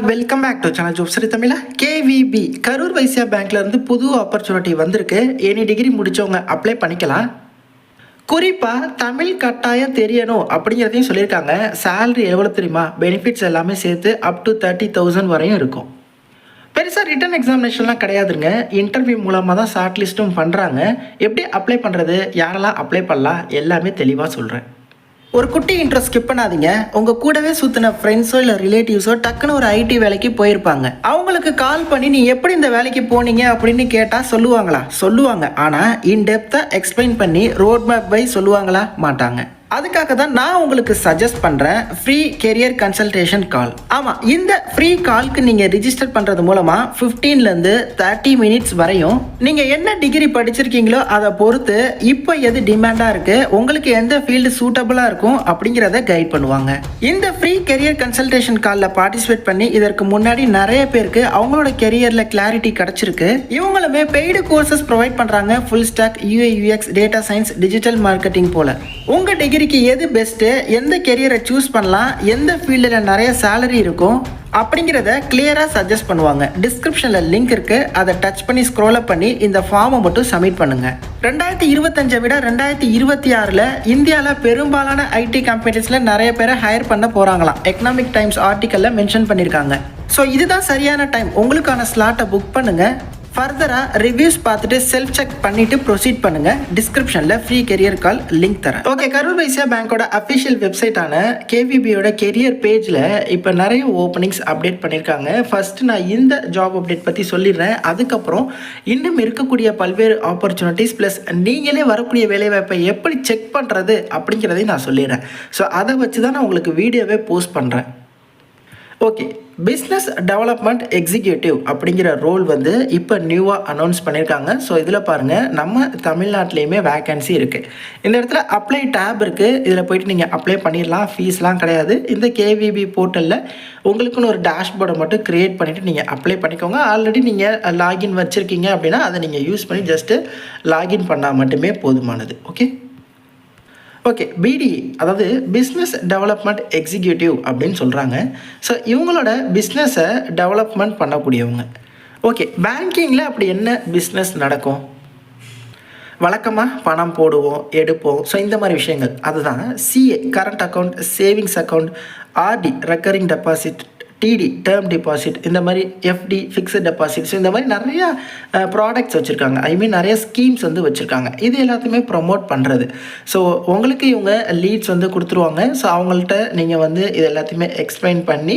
Welcome back to channel ஜோப் சரி தமிழா. KVP Karur Vaishya பேங்க்ல இருந்து புது ஆப்பர்ச்சுனிட்டி வந்திருக்கு. எனி டிகிரி முடிச்சவங்க அப்ளை பண்ணிக்கலாம். குறிப்பாக தமிழ் கட்டாயம் தெரியணும் அப்படிங்கிறதையும் சொல்லியிருக்காங்க. சேலரி எவ்வளோ தெரியுமா? பெனிஃபிட்ஸ் எல்லாமே சேர்த்து அப் டு 30,000 வரையும் இருக்கும். பெருசாக ரிட்டன் எக்ஸாமினேஷன்லாம் கிடையாதுங்க. இன்டர்வியூ மூலமாக தான் ஷார்ட் லிஸ்ட்டும் பண்ணுறாங்க. எப்படி அப்ளை பண்ணுறது, யாரெல்லாம் அப்ளை பண்ணலாம் எல்லாமே தெளிவாக சொல்கிறேன். ஒரு குட்டி இன்ட்ரோ ஸ்கிப் பண்ணாதீங்க. உங்கள் கூடவே சுற்றின ஃப்ரெண்ட்ஸோ இல்லை ரிலேட்டிவ்ஸோ டக்குன்னு ஒரு ஐடி வேலைக்கு போயிருப்பாங்க. அவங்களுக்கு கால் பண்ணி நீ எப்படி இந்த வேலைக்கு போனீங்க அப்படின்னு கேட்டால் சொல்லுவாங்க. ஆனால் இன்டெப்த்தாக எக்ஸ்பிளைன் பண்ணி ரோட் மேப் பை சொல்லுவாங்களா? மாட்டாங்க. அதுக்காக தான் நான் உங்களுக்கு சஜஸ்ட் பண்ணுறேன் ஃப்ரீ கெரியர் கன்சல்டேஷன் கால். ஆமாம், இந்த ஃப்ரீ கால்க்கு நீங்கள் ரிஜிஸ்டர் பண்ணுறது மூலமாக 15லேருந்து 30 மினிட்ஸ் வரையும் நீங்கள் என்ன டிகிரி படிச்சிருக்கீங்களோ அதை பொறுத்து இப்போ எது டிமாண்டாக இருக்குது, உங்களுக்கு எந்த ஃபீல்டு சூட்டபுளாக இருக்கும் அப்படிங்கிறத கைட் பண்ணுவாங்க. இந்த ஃப்ரீ கெரியர் கன்சல்டேஷன் காலில் பார்ட்டிசிபேட் பண்ணி இதற்கு முன்னாடி நிறைய பேருக்கு அவங்களோட கெரியரில் கிளாரிட்டி கிடச்சிருக்கு. இவங்களுமே பெய்டு கோர்சஸ் ப்ரொவைட் பண்ணுறாங்க. Full stack, UI UX, data science, digital marketing போல. உங்கள் டிகிரிக்கு எது பெஸ்ட்டு, எந்த கெரியரை சூஸ் பண்ணலாம், எந்த ஃபீல்டில் நிறைய சேலரி இருக்கும் அப்படிங்கிறத கிளியராக சஜஸ்ட் பண்ணுவாங்க. டிஸ்கிரிப்ஷனில் லிங்க் இருக்குது, அதை டச் பண்ணி ஸ்க்ரோல் அப் பண்ணி இந்த ஃபார்மை மட்டும் சப்மிட் பண்ணுங்கள். 2025 விட 2026 இந்தியாவில் பெரும்பாலான ஐடி கம்பெனிஸில் நிறைய பேரை ஹையர் பண்ண போகிறாங்களாம். எக்கனாமிக் டைம்ஸ் ஆர்டிக்கலில் மென்ஷன் பண்ணியிருக்காங்க. ஸோ இதுதான் சரியான டைம். உங்களுக்கான ஸ்லாட்டை புக் பண்ணுங்கள். ஃபர்தராக ரிவ்யூஸ் பார்த்துட்டு செல்ஃப் செக் பண்ணிவிட்டு ப்ரொசீட் பண்ணுங்கள். டிஸ்கிரிப்ஷனில் ஃப்ரீ கெரியர் கால் லிங்க் தரேன். ஓகே, கரூர் வைசியா பேங்கோட அஃபிஷியல் வெப்சைட்டான கேவிபியோட கெரியர் பேஜில் இப்போ நிறைய ஓப்பனிங்ஸ் அப்டேட் பண்ணியிருக்காங்க. ஃபஸ்ட்டு நான் இந்த ஜாப் அப்டேட் பற்றி சொல்லிடுறேன். அதுக்கப்புறம் இன்னும் இருக்கக்கூடிய பல்வேறு ஆப்பர்ச்சுனிட்டிஸ் ப்ளஸ் நீங்களே வரக்கூடிய வேலைவாய்ப்பை எப்படி செக் பண்ணுறது அப்படிங்கிறதையும் நான் சொல்லிடுறேன். ஸோ அதை வச்சு தான் நான் உங்களுக்கு வீடியோவே போஸ்ட் பண்ணுறேன். ஓகே, பிஸ்னஸ் டெவலப்மெண்ட் எக்ஸிக்யூட்டிவ் அப்படிங்கிற ரோல் வந்து இப்போ நியூவாக அனௌன்ஸ் பண்ணியிருக்காங்க. ஸோ இதில் பாருங்கள், நம்ம தமிழ்நாட்டிலையுமே வேக்கன்சி இருக்குது. இந்த இடத்துல அப்ளை டேப் இருக்குது. இதில் போய்ட்டு நீங்கள் அப்ளை பண்ணிடலாம். ஃபீஸ்லாம் கிடையாது. இந்த கேவிபி போர்ட்டலில் உங்களுக்குன்னு ஒரு டேஷ்போர்டை மட்டும் க்ரியேட் பண்ணிவிட்டு நீங்கள் அப்ளை பண்ணிக்கோங்க. ஆல்ரெடி நீங்கள் லாகின் வச்சுருக்கீங்க அப்படின்னா அதை நீங்கள் யூஸ் பண்ணி ஜஸ்ட்டு லாகின் பண்ணால் மட்டுமே போதுமானது. ஓகே, பிடி அதாவது பிஸ்னஸ் டெவலப்மெண்ட் எக்ஸிக்யூட்டிவ் அப்படின்னு சொல்கிறாங்க. ஸோ இவங்களோட பிஸ்னஸை டெவலப்மெண்ட் பண்ணக்கூடியவங்க. ஓகே, பேங்கிங்கில் அப்படி என்ன பிஸ்னஸ் நடக்கும்? வழக்கமாக பணம் போடுவோம், எடுப்போம். ஸோ இந்த மாதிரி விஷயங்கள் அதுதான் CA, current account, savings account, RD, recurring deposit, TD, term deposit, இந்த மாதிரி எஃப்டி, ஃபிக்ஸட் டெபாசிட். ஸோ இந்த மாதிரி நிறையா ப்ராடக்ட்ஸ் வச்சுருக்காங்க. நிறைய ஸ்கீம்ஸ் வந்து வச்சுருக்காங்க. இது எல்லாத்தையுமே ப்ரொமோட் பண்ணுறது. ஸோ உங்களுக்கு இவங்க லீட்ஸ் வந்து கொடுத்துருவாங்க. ஸோ அவங்கள்ட்ட நீங்கள் வந்து இது எல்லாத்தையுமே எக்ஸ்பிளைன் பண்ணி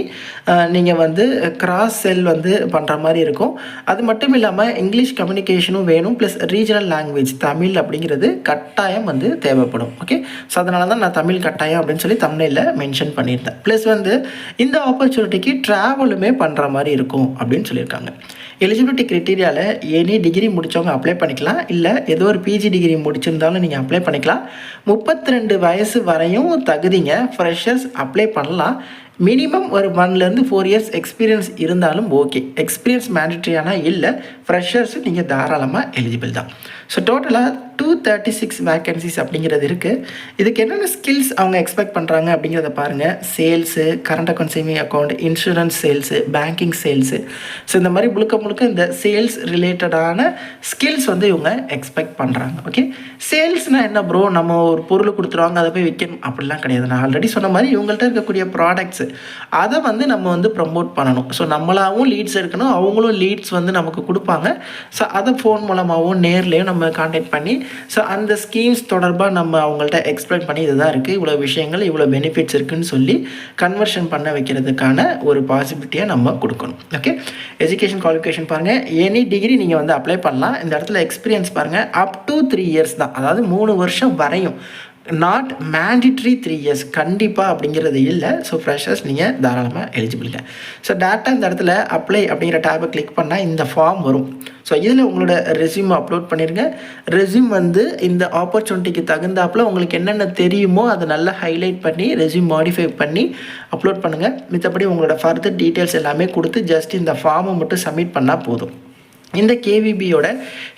நீங்கள் வந்து கிராஸ் செல் வந்து பண்ணுற மாதிரி இருக்கும். அது மட்டும் இல்லாமல் இங்கிலீஷ் கம்யூனிகேஷனும் வேணும். ப்ளஸ் ரீஜனல் லாங்குவேஜ் தமிழ் அப்படிங்கிறது கட்டாயம் வந்து தேவைப்படும். ஓகே, ஸோ அதனால தான் நான் தமிழ் கட்டாயம் அப்படின்னு சொல்லி தமிழில் மென்ஷன் பண்ணியிருந்தேன். ப்ளஸ் வந்து இந்த ஆப்பர்ச்சுனிட்டிக்கு ட்ராவலுமே பண்ணுற மாதிரி இருக்கும் அப்படின்னு சொல்லியிருக்காங்க. எலிஜிபிலிட்டி க்ரைட்டீரியாவில் எனி டிகிரி முடித்தவங்க அப்ளை பண்ணிக்கலாம். இல்லை ஏதோ ஒரு பிஜி டிகிரி முடிச்சிருந்தாலும் நீங்கள் அப்ளை பண்ணிக்கலாம். 32 வயசு வரையும் தகுதிங்க. ஃப்ரெஷர்ஸ் அப்ளை பண்ணலாம். மினிமம் ஒரு 1 to 4 இயர்ஸ் எக்ஸ்பீரியன்ஸ் இருந்தாலும் ஓகே. எக்ஸ்பீரியன்ஸ் மேண்டட்ரியானா இல்லை, ஃப்ரெஷர்ஸு நீங்கள் தாராளமாக எலிஜிபிள் தான். ஸோ டோட்டலாக 236 வேக்கன்சிஸ் அப்படிங்கிறது இருக்குது. இதுக்கு என்னென்ன ஸ்கில்ஸ் அவங்க எக்ஸ்பெக்ட் பண்ணுறாங்க அப்படிங்கிறத பாருங்கள். Sales, current account, saving account, insurance sales, banking sales. So இந்த மாதிரி முழுக்க இந்த சேல்ஸ் ரிலேட்டடான ஸ்கில்ஸ் வந்து இவங்க எக்ஸ்பெக்ட் பண்ணுறாங்க. ஓகே, சேல்ஸ்னால் என்ன ப்ரோ, நம்ம ஒரு பொருள் கொடுத்துருவாங்க அதை போய் விற்கணும் அப்படிலாம் கிடையாது. நான் ஆல்ரெடி சொன்ன மாதிரி இவங்கள்ட்ட இருக்கக்கூடிய ப்ராடக்ட்ஸு அதை வந்து நம்ம வந்து ப்ரமோட் பண்ணணும். ஸோ நம்மளாகவும் லீட்ஸ் எடுக்கணும், அவங்களும் லீட்ஸ் வந்து நமக்கு கொடுப்பாங்க. ஸோ அதை ஃபோன் மூலமாகவும் நேர்லேயும் நம்ம கான்டாக்ட் பண்ணி ஸோ அந்த ஸ்கீம்ஸ் தொடர்பாக நம்ம அவங்கள்ட்ட எக்ஸ்பிளைன் பண்ணி இதுதான் இருக்குது, இவ்வளோ விஷயங்கள், இவ்வளோ பெனிஃபிட்ஸ் இருக்குதுன்னு சொல்லி கன்வர்ஷன் பண்ண வைக்கிறதுக்கான ஒரு பாசிபிலிட்டியாக நம்ம கொடுக்கணும். ஓகே, எஜுகேஷன் குவாலிஃபிகேஷன் பாருங்கள். எனி டிகிரி நீங்கள் வந்து அப்ளை பண்ணலாம். இந்த இடத்துல எக்ஸ்பீரியன்ஸ் பாருங்கள், அப் டு 3 இயர்ஸ் தான். அதாவது 3 வருஷம் வரையும். நாட் மேண்டிட்ரி 3 இயர்ஸ் கண்டிப்பாக அப்படிங்கிறது இல்லை. ஸோ ஃப்ரெஷர்ஸ் நீங்கள் தாராளமாக எலிஜிபிளுங்க. ஸோ டேட்டா இந்த இடத்துல அப்ளை அப்படிங்கிற டேபை கிளிக் பண்ணால் இந்த ஃபார்ம் வரும். ஸோ இதில் உங்களோட ரெஸ்யூம் அப்லோட் பண்ணிடுங்க. ரெஸ்யூம் வந்து இந்த ஆப்பர்ச்சுனிட்டிக்கு தகுந்தாப்பில் உங்களுக்கு என்னென்ன தெரியுமோ அதை நல்லா ஹைலைட் பண்ணி ரெஸ்யூம் மாடிஃபை பண்ணி அப்லோட் பண்ணுங்கள். மித்தபடி உங்களோட ஃபர்தர் டீட்டெயில்ஸ் எல்லாமே கொடுத்து ஜஸ்ட் இந்த ஃபார்மை மட்டும் சப்மிட் பண்ணால் போதும். இந்த கேவிபியோட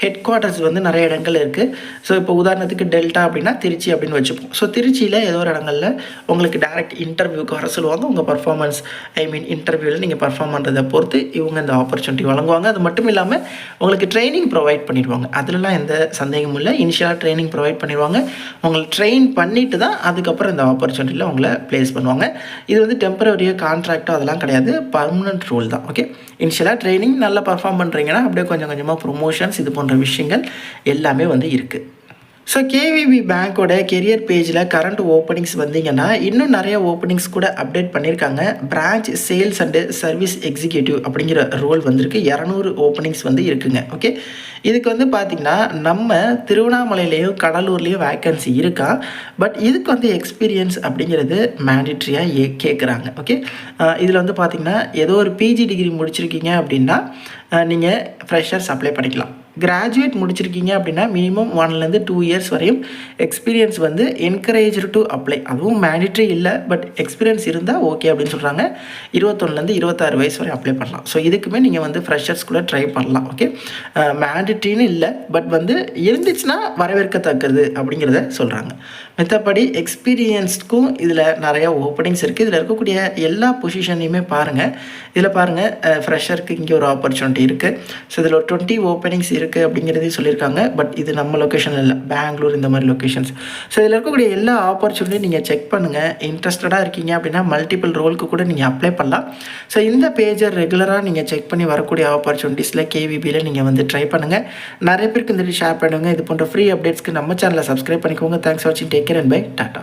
ஹெட் குவார்ட்டர்ஸ் வந்து நிறைய இடங்கள் இருக்குது. ஸோ இப்போ உதாரணத்துக்கு டெல்டா அப்படின்னா திருச்சி அப்படின்னு வச்சுப்போம். ஸோ திருச்சியில் ஏதோ ஒரு இடங்களில் உங்களுக்கு டேரக்ட் இன்டர்வியூக்கு வர சொல்லுவாங்க. உங்கள் பர்ஃபார்மன்ஸ் இன்டர்வியூவில் நீங்கள் பர்ஃபார்ம் பண்ணுறதை பொறுத்து இவங்க இந்த ஆப்பர்ச்சுனிட்டி வழங்குவாங்க. அது மட்டும் இல்லாமல் உங்களுக்கு ட்ரைனிங் ப்ரொவைட் பண்ணிடுவாங்க. அதிலலாம் எந்த சந்தேகமும் இல்லை. இனிஷியலாக ட்ரைனிங் ப்ரொவைட் பண்ணிடுவாங்க. உங்களை ட்ரெயின் பண்ணிவிட்டு தான் அதுக்கப்புறம் இந்த ஆப்பர்ச்சுனிட்டியில் உங்களை ப்ளேஸ் பண்ணுவாங்க. இது வந்து டெம்பரரியாக கான்ட்ராக்டோ அதெல்லாம் கிடையாது, பர்மனன்ட் ரூல் தான். ஓகே, இனிஷியலாக ட்ரைனிங் நல்லா பர்ஃபார்ம் பண்ணுறீங்கன்னா அப்படியே கொஞ்சம் கொஞ்சமாக ப்ரொமோஷன்ஸ் இது போன்ற விஷயங்கள் எல்லாமே வந்து இருக்குது. ஸோ கேவிபி பேங்க்கோட கெரியர் பேஜில் கரண்ட் ஓப்பனிங்ஸ் வந்தீங்கன்னா இன்னும் நிறைய ஓப்பனிங்ஸ் கூட அப்டேட் பண்ணியிருக்காங்க. Branch sales and service executive அப்படிங்கிற ரோல் வந்திருக்கு. 200 ஓப்பனிங்ஸ் வந்து இருக்குங்க. ஓகே, இதுக்கு வந்து பார்த்திங்கன்னா நம்ம திருவண்ணாமலையிலையும் கடலூர்லேயும் வேக்கன்சி இருக்கா. பட் இதுக்கு வந்து எக்ஸ்பீரியன்ஸ் அப்படிங்கிறது மேண்டிட்ரியாக கேட்குறாங்க. ஓகே, இதில் வந்து பார்த்திங்கன்னா ஏதோ ஒரு பிஜி டிகிரி முடிச்சிருக்கீங்க அப்படின்னா நீங்கள் ஃப்ரெஷர்ஸ் அப்ளை பண்ணிக்கலாம். கிராஜுவேட் முடிச்சிருக்கீங்க அப்படின்னா மினிமம் 1 to 2 இயர்ஸ் வரையும் எக்ஸ்பீரியன்ஸ் வந்து என்கரேஜ் டு அப்ளை. அதுவும் மேண்டிட்ரி இல்லை, பட் எக்ஸ்பீரியன்ஸ் இருந்தால் ஓகே அப்படின்னு சொல்கிறாங்க. 21 to 26 வயசு வரை அப்ளை பண்ணலாம். ஸோ இதுக்குமே நீங்கள் வந்து ஃப்ரெஷர்ஸ் கூட ட்ரை பண்ணலாம். ஓகே, மேண்டிட்ரின்னு இல்லை, பட் வந்து இருந்துச்சுன்னா வரவேற்கத்தக்கது அப்படிங்கிறத சொல்கிறாங்க. மற்றபடி எக்ஸ்பீரியன்ஸ்க்கும் இதில் நிறைய ஓப்பனிங்ஸ் இருக்குது. இதில் இருக்கக்கூடிய எல்லா பொசிஷனையுமே பாருங்கள். இதில் பாருங்கள், ஃப்ரெஷருக்கு இங்கே ஒரு ஆப்பர்ச்சுனிட்டி இருக்குது. ஸோ இதில் ஒரு 20 ஓப்பனிங்ஸ் இருக்குது அப்படிங்கிறதையும் சொல்லியிருக்காங்க. பட் இது நம்ம லொக்கேஷனில் இல்லை, பெங்களூர் இந்த மாதிரி லொக்கேஷன்ஸ். ஸோ இதில் இருக்கக்கூடிய எல்லா ஆப்பர்ச்சுனிட்டியும் நீங்கள் செக் பண்ணுங்கள். இன்ட்ரெஸ்டடாக இருக்கீங்க அப்படின்னா மல்டிபிள் ரோலுக்கு கூட நீங்கள் அப்ளை பண்ணலாம். ஸோ இந்த பேஜை ரெகுலராக நீங்கள் செக் பண்ணி வரக்கூடிய ஆப்பர்ச்சுனிட்டிஸில் கேவிபியில் நீங்கள் வந்து ட்ரை பண்ணுங்கள். நிறைய பேருக்கு இந்த ஷேர் பண்ணுங்கள். இது போன்ற ஃப்ரீ அப்டேட்ஸ்க்கு நம்ம சேனலை சப்ஸ்கிரைப் பண்ணிக்கோங்க. தேங்க்ஸ் ஃபார் வாட்சிங். Take care and bye. Tata.